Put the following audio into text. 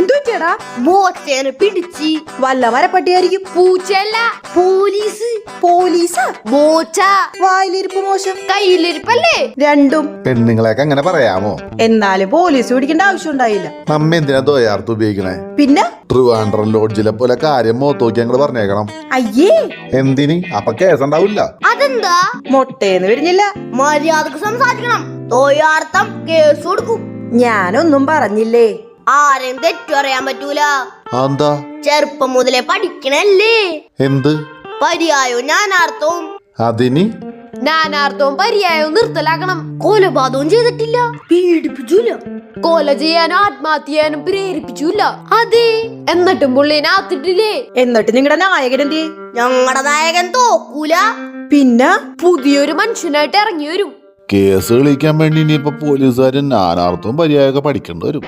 എന്തുപറ്റിയടാ? ബോച്ചേനെ പിടിച്ച്. വല്ല മരപ്പട്ടിയായിരിക്കും. പൂച്ചയല്ല, പോലീസ്. പോലീസാ? ബോച്ച. വായിലിരിപ്പ് മോശം, കയ്യിലിരിപ്പല്ലേ? രണ്ടും. പെണ്ണുങ്ങളെയൊക്കെ അങ്ങനെ പറയാമോ? എന്നാലും പോലീസ് പിടിക്കേണ്ട ആവശ്യം ഉണ്ടായില്ല. നമ്മ എന്തിനാ ദ്വയാർത്ത് ഉപയോഗിക്കണേ? പിന്നെ ട്രിവാൻഡ്രം ലോഡ്ജിലെ പോലെ കാര്യം മോത്തോക്കി അങ്ങോട്ട് പറഞ്ഞേക്കണം. അയ്യേ, എന്തിന്? അപ്പൊ കേസുണ്ടാവില്ല. അതെന്താ? മൊട്ടേന്ന് വിരിഞ്ഞില്ല. മര്യാദക്ക് സംസാരിക്കണം. തോയാർത്ഥം കേസ് കൊടുക്കും. ഞാനൊന്നും പറഞ്ഞില്ലേ. ആരെയും തെറ്റു അറിയാൻ പറ്റൂല. എന്താ? ചെറുപ്പം മുതലേ പഠിക്കണല്ലേ. എന്ത് പര്യായവും ഞാനാർത്ഥവും. അതിന് നാനാർത്ഥവും പര്യായവും നിർത്തലാക്കണം. കൊലപാതകവും ചെയ്തിട്ടില്ല, പീഡിപ്പിച്ചൂല, കൊല ചെയ്യാനും ആത്മഹത്യ ചെയ്യാനും പ്രേരിപ്പിച്ചൂല. അതെ, എന്നിട്ടും പുള്ളിനെ ആത്തിട്ടില്ലേ? എന്നിട്ട് നിങ്ങളുടെ നായകൻ എന്ത്? ഞങ്ങളുടെ നായകൻ തോക്കൂല. പിന്നെ പുതിയൊരു മനുഷ്യനായിട്ട് ഇറങ്ങി വരും. കേസ് കളിക്കാൻ വേണ്ടി ഇനിയിപ്പോ പോലീസുകാരൻ നാനാർത്ഥവും പര്യായമൊക്കെ പഠിക്കേണ്ടി വരും.